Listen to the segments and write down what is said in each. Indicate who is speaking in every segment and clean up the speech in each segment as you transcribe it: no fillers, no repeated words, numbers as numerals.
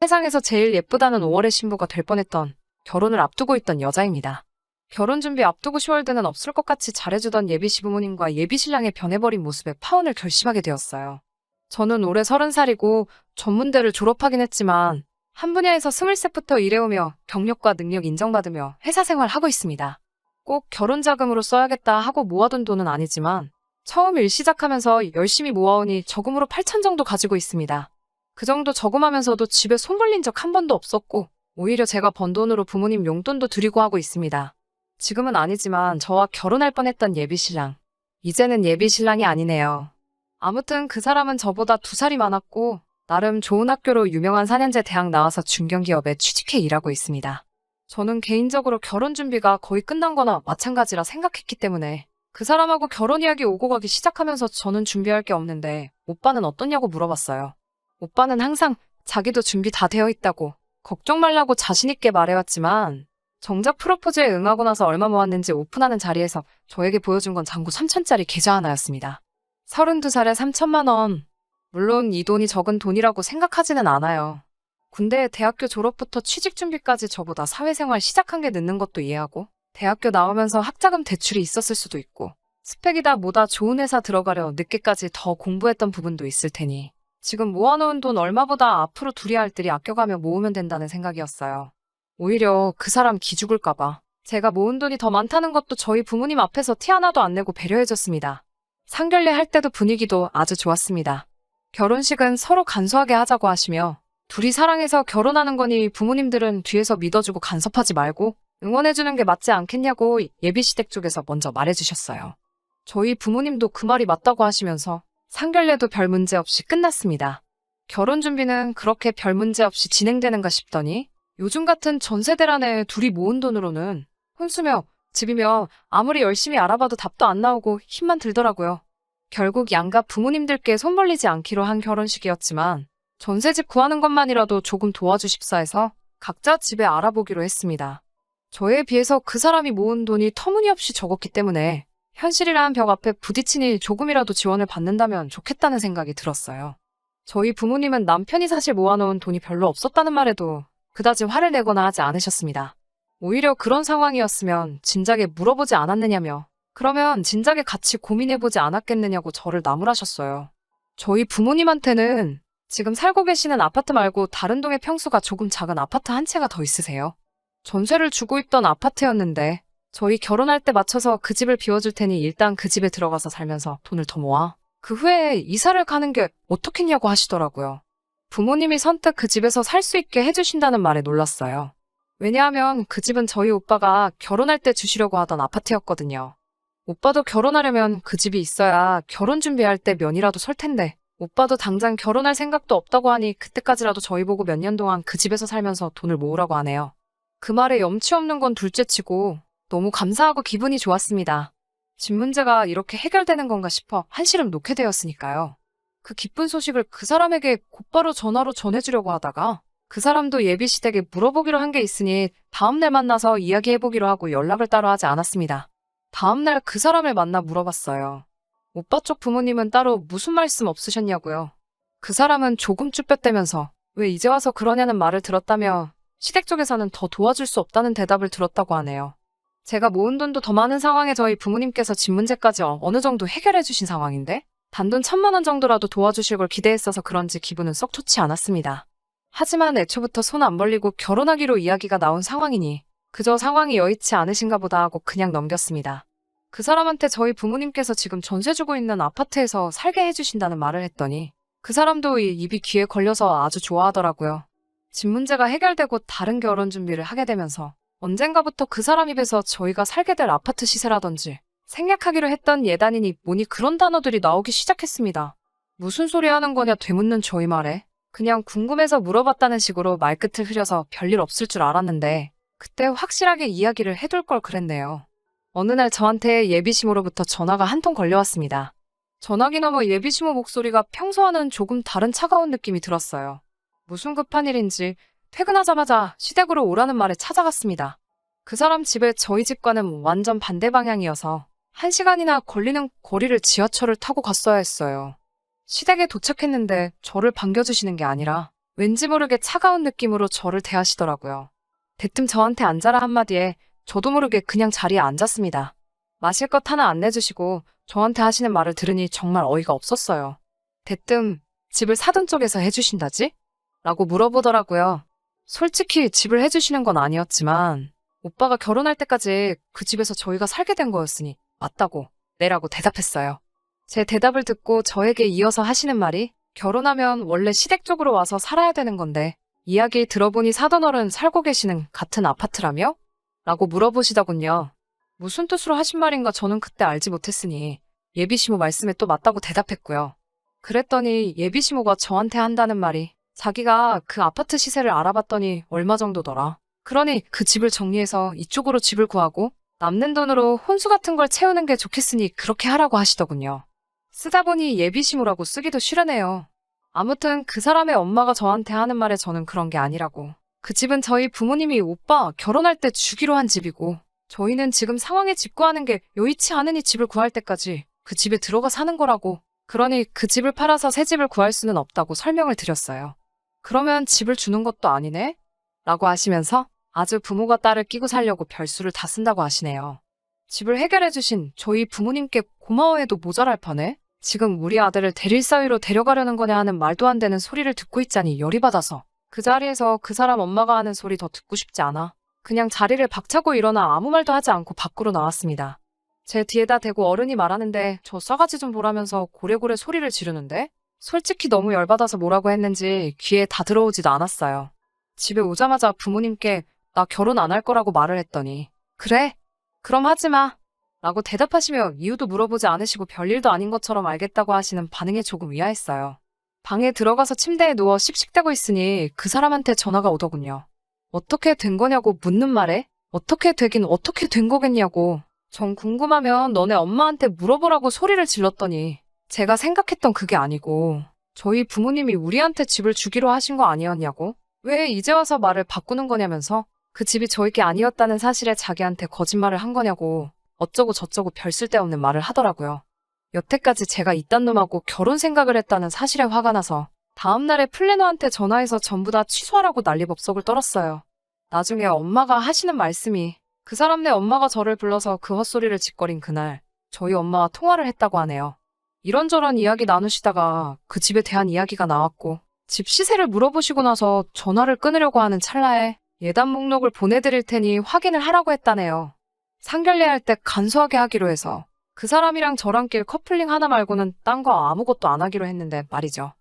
Speaker 1: 세상에서 제일 예쁘다는 5월의 신부가 될 뻔했던 결혼을 앞두고 있던 여자입니다. 결혼 준비 앞두고 10월드는 없을 것 같이 잘해주던 예비 시부모님과 예비 신랑의 변해버린 모습에 파혼을 결심하게 되었어요. 저는 올해 30살이고 전문대를 졸업하긴 했지만 한 분야에서 20살부터 일해오며 경력과 능력 인정받으며 회사 생활하고 있습니다. 꼭 결혼 자금으로 써야겠다 하고 모아둔 돈은 아니지만 처음 일 시작하면서 열심히 모아오니 저금으로 8천 정도 가지고 있습니다. 그 정도 저금하면서도 집에 손 벌린 적 한 번도 없었고 오히려 제가 번 돈으로 부모님 용돈도 드리고 하고 있습니다. 지금은 아니지만 저와 결혼할 뻔했던 예비신랑. 이제는 예비신랑이 아니네요. 아무튼 그 사람은 저보다 2살이 많았고 나름 좋은 학교로 유명한 4년제 대학 나와서 중견기업에 취직해 일하고 있습니다. 저는 개인적으로 결혼 준비가 거의 끝난 거나 마찬가지라 생각했기 때문에 그 사람하고 결혼 이야기 오고 가기 시작하면서 저는 준비할 게 없는데 오빠는 어떠냐고 물어봤어요. 오빠는 항상 자기도 준비 다 되어 있다고 걱정 말라고 자신있게 말해왔지만 정작 프로포즈에 응하고 나서 얼마 모았는지 오픈하는 자리에서 저에게 보여준 건 잔고 3천짜리 계좌 하나였습니다. 32살에 3천만 원. 물론 이 돈이 적은 돈이라고 생각하지는 않아요. 군대 대학교 졸업부터 취직 준비까지 저보다 사회생활 시작한 게 늦는 것도 이해하고 대학교 나오면서 학자금 대출이 있었을 수도 있고 스펙이다 뭐다 좋은 회사 들어가려 늦게까지 더 공부했던 부분도 있을 테니 지금 모아놓은 돈 얼마보다 앞으로 둘이 할 일이 아껴가며 모으면 된다는 생각이었어요. 오히려 그 사람 기죽을까봐 제가 모은 돈이 더 많다는 것도 저희 부모님 앞에서 티 하나도 안 내고 배려해줬습니다. 상견례 할 때도 분위기도 아주 좋았습니다. 결혼식은 서로 간소하게 하자고 하시며 둘이 사랑해서 결혼하는 거니 부모님들은 뒤에서 믿어주고 간섭하지 말고 응원해주는 게 맞지 않겠냐고 예비시댁 쪽에서 먼저 말해주셨어요. 저희 부모님도 그 말이 맞다고 하시면서 상견례도 별 문제 없이 끝났습니다. 결혼 준비는 그렇게 별 문제 없이 진행되는가 싶더니 요즘 같은 전세대란에 둘이 모은 돈으로는 혼수며 집이며 아무리 열심히 알아봐도 답도 안 나오고 힘만 들더라고요. 결국 양가 부모님들께 손 벌리지 않기로 한 결혼식이었지만 전세집 구하는 것만이라도 조금 도와주십사 해서 각자 집에 알아보기로 했습니다. 저에 비해서 그 사람이 모은 돈이 터무니없이 적었기 때문에 현실이라는 벽 앞에 부딪히니 조금이라도 지원을 받는다면 좋겠다는 생각이 들었어요. 저희 부모님은 남편이 사실 모아놓은 돈이 별로 없었다는 말에도 그다지 화를 내거나 하지 않으셨습니다. 오히려 그런 상황이었으면 진작에 물어보지 않았느냐며 그러면 진작에 같이 고민해보지 않았겠느냐고 저를 나무라셨어요. 저희 부모님한테는 지금 살고 계시는 아파트 말고 다른 동의 평수가 조금 작은 아파트 한 채가 더 있으세요. 전세를 주고 있던 아파트였는데 저희 결혼할 때 맞춰서 그 집을 비워줄 테니 일단 그 집에 들어가서 살면서 돈을 더 모아. 그 후에 이사를 가는 게 어떻겠냐고 하시더라고요. 부모님이 선뜻 그 집에서 살 수 있게 해주신다는 말에 놀랐어요. 왜냐하면 그 집은 저희 오빠가 결혼할 때 주시려고 하던 아파트였거든요. 오빠도 결혼하려면 그 집이 있어야 결혼 준비할 때 면이라도 설 텐데 오빠도 당장 결혼할 생각도 없다고 하니 그때까지라도 저희 보고 몇 년 동안 그 집에서 살면서 돈을 모으라고 하네요. 그 말에 염치 없는 건 둘째치고 너무 감사하고 기분이 좋았습니다. 집 문제가 이렇게 해결되는 건가 싶어 한시름 놓게 되었으니까요. 그 기쁜 소식을 그 사람에게 곧바로 전화로 전해주려고 하다가 그 사람도 예비시댁에 물어보기로 한 게 있으니 다음날 만나서 이야기해보기로 하고 연락을 따로 하지 않았습니다. 다음날 그 사람을 만나 물어봤어요. 오빠 쪽 부모님은 따로 무슨 말씀 없으셨냐고요. 그 사람은 조금 쭈뼛대면서 왜 이제 와서 그러냐는 말을 들었다며 시댁 쪽에서는 더 도와줄 수 없다는 대답을 들었다고 하네요. 제가 모은 돈도 더 많은 상황에 저희 부모님께서 집 문제까지 어느 정도 해결해 주신 상황인데 단돈 1,000만 원 정도라도 도와주실 걸 기대했어서 그런지 기분은 썩 좋지 않았습니다. 하지만 애초부터 손 안 벌리고 결혼하기로 이야기가 나온 상황이니 그저 상황이 여의치 않으신가 보다 하고 그냥 넘겼습니다. 그 사람한테 저희 부모님께서 지금 전세 주고 있는 아파트에서 살게 해주신다는 말을 했더니 그 사람도 이 입이 귀에 걸려서 아주 좋아하더라고요. 집 문제가 해결되고 다른 결혼 준비를 하게 되면서 언젠가부터 그 사람 입에서 저희가 살게 될 아파트 시세라든지 생략하기로 했던 예단이니 뭐니 그런 단어들이 나오기 시작했습니다. 무슨 소리 하는 거냐 되묻는 저희 말에 그냥 궁금해서 물어봤다는 식으로 말끝을 흐려서 별일 없을 줄 알았는데 그때 확실하게 이야기를 해둘 걸 그랬네요. 어느 날 저한테 예비시모로부터 전화가 한 통 걸려왔습니다. 전화기 너머 예비시모 목소리가 평소와는 조금 다른 차가운 느낌이 들었어요. 무슨 급한 일인지 퇴근하자마자 시댁으로 오라는 말에 찾아갔습니다. 그 사람 집에 저희 집과는 완전 반대 방향이어서 1시간이나 걸리는 거리를 지하철을 타고 갔어야 했어요. 시댁에 도착했는데 저를 반겨주시는 게 아니라 왠지 모르게 차가운 느낌으로 저를 대하시더라고요. 대뜸 저한테 앉아라 한마디에 저도 모르게 그냥 자리에 앉았습니다. 마실 것 하나 안 내주시고 저한테 하시는 말을 들으니 정말 어이가 없었어요. 대뜸 집을 사돈 쪽에서 해주신다지? 라고 물어보더라고요. 솔직히 집을 해주시는 건 아니었지만 오빠가 결혼할 때까지 그 집에서 저희가 살게 된 거였으니 맞다고 네라고 대답했어요. 제 대답을 듣고 저에게 이어서 하시는 말이 결혼하면 원래 시댁 쪽으로 와서 살아야 되는 건데 이야기 들어보니 사돈어른 살고 계시는 같은 아파트라며? 라고 물어보시더군요. 무슨 뜻으로 하신 말인가 저는 그때 알지 못했으니 예비시모 말씀에 또 맞다고 대답했고요. 그랬더니 예비시모가 저한테 한다는 말이 자기가 그 아파트 시세를 알아봤더니 얼마 정도더라. 그러니 그 집을 정리해서 이쪽으로 집을 구하고 남는 돈으로 혼수 같은 걸 채우는 게 좋겠으니 그렇게 하라고 하시더군요. 쓰다 보니 예비시모라고 쓰기도 싫으네요. 아무튼 그 사람의 엄마가 저한테 하는 말에 저는 그런 게 아니라고. 그 집은 저희 부모님이 오빠 결혼할 때 주기로 한 집이고 저희는 지금 상황에 집 구하는 게 여의치 않으니 집을 구할 때까지 그 집에 들어가 사는 거라고. 그러니 그 집을 팔아서 새 집을 구할 수는 없다고 설명을 드렸어요. 그러면 집을 주는 것도 아니네? 라고 하시면서 아주 부모가 딸을 끼고 살려고 별수를 다 쓴다고 하시네요. 집을 해결해주신 저희 부모님께 고마워해도 모자랄 판에 지금 우리 아들을 대릴 사위로 데려가려는 거냐 하는 말도 안 되는 소리를 듣고 있자니 열이 받아서 그 자리에서 그 사람 엄마가 하는 소리 더 듣고 싶지 않아 그냥 자리를 박차고 일어나 아무 말도 하지 않고 밖으로 나왔습니다. 제 뒤에다 대고 어른이 말하는데 저 싸가지 좀 보라면서 고래고래 소리를 지르는데 솔직히 너무 열받아서 뭐라고 했는지 귀에 다 들어오지도 않았어요. 집에 오자마자 부모님께 나 결혼 안 할 거라고 말을 했더니 그래? 그럼 하지 마. 라고 대답하시며 이유도 물어보지 않으시고 별일도 아닌 것처럼 알겠다고 하시는 반응에 조금 의아했어요. 방에 들어가서 침대에 누워 씩씩대고 있으니 그 사람한테 전화가 오더군요. 어떻게 된 거냐고 묻는 말에 어떻게 되긴 어떻게 된 거겠냐고 전 궁금하면 너네 엄마한테 물어보라고 소리를 질렀더니 제가 생각했던 그게 아니고 저희 부모님이 우리한테 집을 주기로 하신 거 아니었냐고 왜 이제 와서 말을 바꾸는 거냐면서 그 집이 저희 게 아니었다는 사실에 자기한테 거짓말을 한 거냐고 어쩌고 저쩌고 별 쓸데없는 말을 하더라고요. 여태까지 제가 이딴 놈하고 결혼 생각을 했다는 사실에 화가 나서 다음날에 플래너한테 전화해서 전부 다 취소하라고 난리법석을 떨었어요. 나중에 엄마가 하시는 말씀이 그 사람네 엄마가 저를 불러서 그 헛소리를 짓거린 그날 저희 엄마와 통화를 했다고 하네요. 이런저런 이야기 나누시다가 그 집에 대한 이야기가 나왔고 집 시세를 물어보시고 나서 전화를 끊으려고 하는 찰나에 예단 목록을 보내드릴 테니 확인을 하라고 했다네요. 상견례할 때 간소하게 하기로 해서 그 사람이랑 저랑 낄 커플링 하나 말고는 딴 거 아무것도 안 하기로 했는데 말이죠.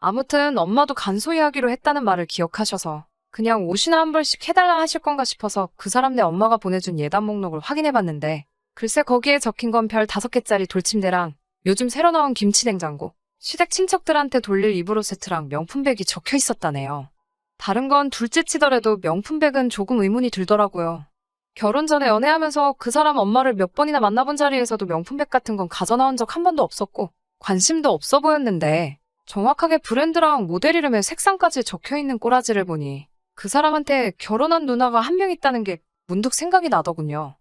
Speaker 1: 아무튼 엄마도 간소히 하기로 했다는 말을 기억하셔서 그냥 옷이나 한 벌씩 해달라 하실 건가 싶어서 그 사람네 엄마가 보내준 예단 목록을 확인해봤는데 글쎄 거기에 적힌 건 별 5개짜리 돌침대랑 요즘 새로 나온 김치냉장고, 시댁 친척들한테 돌릴 이불 세트랑 명품백이 적혀 있었다네요. 다른 건 둘째 치더라도 명품백은 조금 의문이 들더라고요. 결혼 전에 연애하면서 그 사람 엄마를 몇 번이나 만나본 자리에서도 명품백 같은 건 가져나온 적 한 번도 없었고 관심도 없어 보였는데 정확하게 브랜드랑 모델 이름에 색상까지 적혀있는 꼬라지를 보니 그 사람한테 결혼한 누나가 한 명 있다는 게 문득 생각이 나더군요.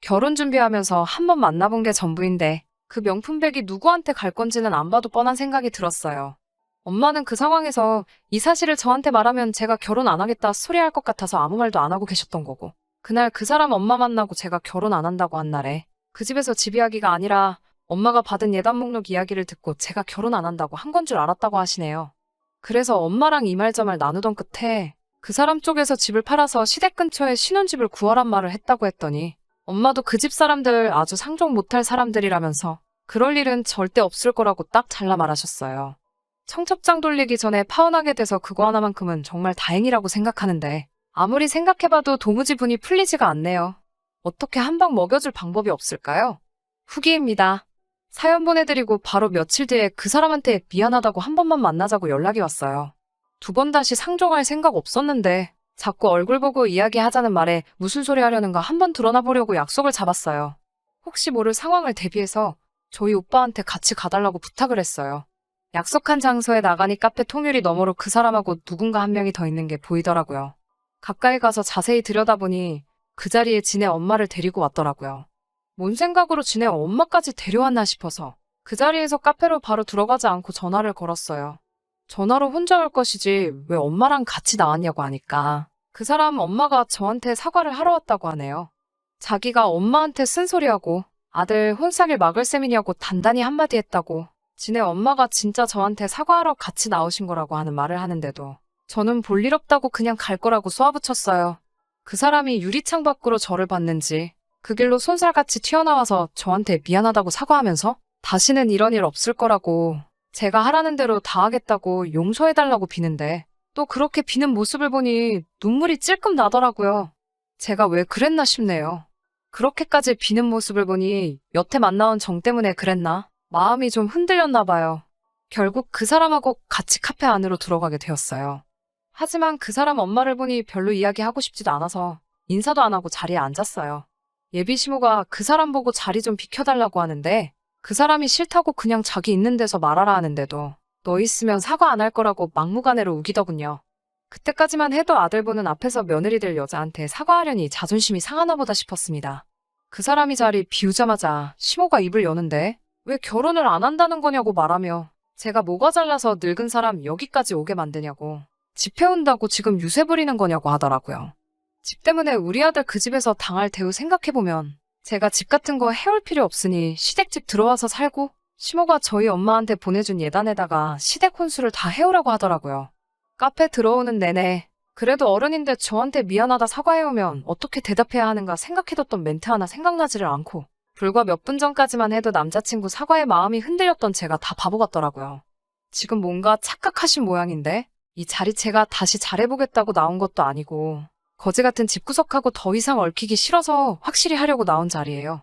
Speaker 1: 결혼 준비하면서 한 번 만나본 게 전부인데 그 명품백이 누구한테 갈 건지는 안 봐도 뻔한 생각이 들었어요. 엄마는 그 상황에서 이 사실을 저한테 말하면 제가 결혼 안 하겠다 소리할 것 같아서 아무 말도 안 하고 계셨던 거고 그날 그 사람 엄마 만나고 제가 결혼 안 한다고 한 날에 그 집에서 집 이야기가 아니라 엄마가 받은 예단 목록 이야기를 듣고 제가 결혼 안 한다고 한 건 줄 알았다고 하시네요. 그래서 엄마랑 이말저말 나누던 끝에 그 사람 쪽에서 집을 팔아서 시댁 근처에 신혼집을 구하란 말을 했다고 했더니 엄마도 그 집 사람들 아주 상종 못할 사람들이라면서 그럴 일은 절대 없을 거라고 딱 잘라 말하셨어요. 청첩장 돌리기 전에 파혼하게 돼서 그거 하나만큼은 정말 다행이라고 생각하는데 아무리 생각해봐도 도무지 분이 풀리지가 않네요. 어떻게 한 방 먹여줄 방법이 없을까요? 후기입니다. 사연 보내드리고 바로 며칠 뒤에 그 사람한테 미안하다고 한 번만 만나자고 연락이 왔어요. 2번 다시 상종할 생각 없었는데 자꾸 얼굴 보고 이야기하자는 말에 무슨 소리 하려는가 한번 드러나 보려고 약속을 잡았어요. 혹시 모를 상황을 대비해서 저희 오빠한테 같이 가달라고 부탁을 했어요. 약속한 장소에 나가니 카페 통유리 너머로 그 사람하고 누군가 한 명이 더 있는 게 보이더라고요. 가까이 가서 자세히 들여다보니 그 자리에 지네 엄마를 데리고 왔더라고요. 뭔 생각으로 지네 엄마까지 데려왔나 싶어서 그 자리에서 카페로 바로 들어가지 않고 전화를 걸었어요. 전화로 혼자 올 것이지 왜 엄마랑 같이 나왔냐고 하니까 그 사람 엄마가 저한테 사과를 하러 왔다고 하네요. 자기가 엄마한테 쓴소리하고 아들 혼사길 막을 셈이냐고 단단히 한마디 했다고 지네 엄마가 진짜 저한테 사과하러 같이 나오신 거라고 하는 말을 하는데도 저는 볼일 없다고 그냥 갈 거라고 쏘아붙였어요. 그 사람이 유리창 밖으로 저를 봤는지 그 길로 손살같이 튀어나와서 저한테 미안하다고 사과하면서 다시는 이런 일 없을 거라고 제가 하라는 대로 다 하겠다고 용서해달라고 비는데 또 그렇게 비는 모습을 보니 눈물이 찔끔 나더라고요. 제가 왜 그랬나 싶네요. 그렇게까지 비는 모습을 보니 여태 만나온 정 때문에 그랬나? 마음이 좀 흔들렸나 봐요. 결국 그 사람하고 같이 카페 안으로 들어가게 되었어요. 하지만 그 사람 엄마를 보니 별로 이야기하고 싶지도 않아서 인사도 안 하고 자리에 앉았어요. 예비 시모가 그 사람 보고 자리 좀 비켜달라고 하는데 그 사람이 싫다고 그냥 자기 있는 데서 말하라 하는데도 너 있으면 사과 안 할 거라고 막무가내로 우기더군요. 그때까지만 해도 아들 보는 앞에서 며느리 될 여자한테 사과하려니 자존심이 상하나 보다 싶었습니다. 그 사람이 자리 비우자마자 시모가 입을 여는데 왜 결혼을 안 한다는 거냐고 말하며 제가 뭐가 잘나서 늙은 사람 여기까지 오게 만드냐고 집 해온다고 지금 유세 부리는 거냐고 하더라고요. 집 때문에 우리 아들 그 집에서 당할 대우 생각해보면 제가 집 같은 거 해올 필요 없으니 시댁집 들어와서 살고 시모가 저희 엄마한테 보내준 예단에다가 시댁 혼수를 다 해오라고 하더라고요. 카페 들어오는 내내 그래도 어른인데 저한테 미안하다 사과해오면 어떻게 대답해야 하는가 생각해뒀던 멘트 하나 생각나지를 않고 불과 몇 분 전까지만 해도 남자친구 사과에 마음이 흔들렸던 제가 다 바보 같더라고요. 지금 뭔가 착각하신 모양인데 이 자리채가 다시 잘해보겠다고 나온 것도 아니고 거지 같은 집구석하고 더 이상 얽히기 싫어서 확실히 하려고 나온 자리예요.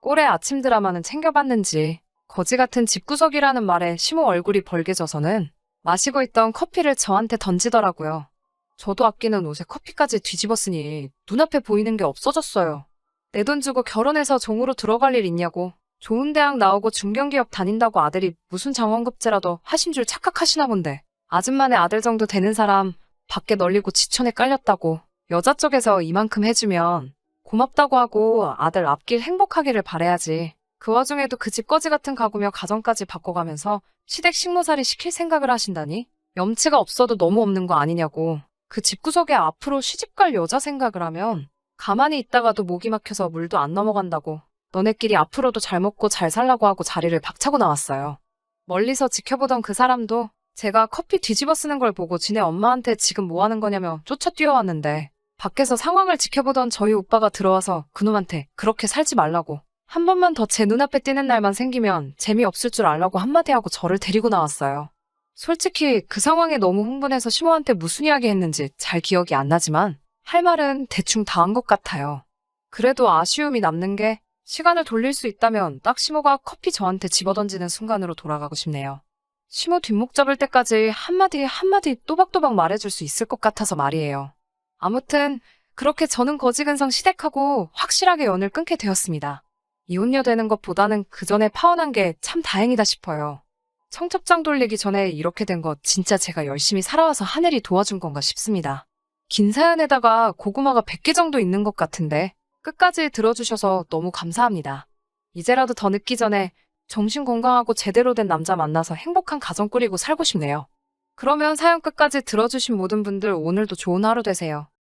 Speaker 1: 꼴의 아침 드라마는 챙겨봤는지 거지 같은 집구석이라는 말에 시모 얼굴이 벌개져서는 마시고 있던 커피를 저한테 던지더라고요. 저도 아끼는 옷에 커피까지 뒤집었으니 눈앞에 보이는 게 없어졌어요. 내 돈 주고 결혼해서 종으로 들어갈 일 있냐고 좋은 대학 나오고 중견기업 다닌다고 아들이 무슨 장원급제라도 하신 줄 착각하시나 본데 아줌마네 아들 정도 되는 사람 밖에 널리고 지천에 깔렸다고 여자 쪽에서 이만큼 해주면 고맙다고 하고 아들 앞길 행복하기를 바라야지. 그 와중에도 그 집 거지 같은 가구며 가정까지 바꿔가면서 시댁 식모살이 시킬 생각을 하신다니? 염치가 없어도 너무 없는 거 아니냐고. 그 집구석에 앞으로 시집갈 여자 생각을 하면 가만히 있다가도 목이 막혀서 물도 안 넘어간다고. 너네끼리 앞으로도 잘 먹고 잘 살라고 하고 자리를 박차고 나왔어요. 멀리서 지켜보던 그 사람도 제가 커피 뒤집어 쓰는 걸 보고 지네 엄마한테 지금 뭐 하는 거냐며 쫓아 뛰어왔는데 밖에서 상황을 지켜보던 저희 오빠가 들어와서 그놈한테 그렇게 살지 말라고 한 번만 더 제 눈앞에 띄는 날만 생기면 재미없을 줄 알라고 한마디 하고 저를 데리고 나왔어요. 솔직히 그 상황에 너무 흥분해서 시모한테 무슨 이야기 했는지 잘 기억이 안 나지만 할 말은 대충 다 한 것 같아요. 그래도 아쉬움이 남는 게 시간을 돌릴 수 있다면 딱 시모가 커피 저한테 집어던지는 순간으로 돌아가고 싶네요. 시모 뒷목 잡을 때까지 한마디 한마디 또박또박 말해줄 수 있을 것 같아서 말이에요. 아무튼 그렇게 저는 거지근성 시댁하고 확실하게 연을 끊게 되었습니다. 이혼녀 되는 것보다는 그 전에 파혼한 게 참 다행이다 싶어요. 청첩장 돌리기 전에 이렇게 된 거 진짜 제가 열심히 살아와서 하늘이 도와준 건가 싶습니다. 긴 사연에다가 고구마가 100개 정도 있는 것 같은데 끝까지 들어주셔서 너무 감사합니다. 이제라도 더 늦기 전에 정신 건강하고 제대로 된 남자 만나서 행복한 가정 꾸리고 살고 싶네요. 그러면 사연 끝까지 들어주신 모든 분들 오늘도 좋은 하루 되세요.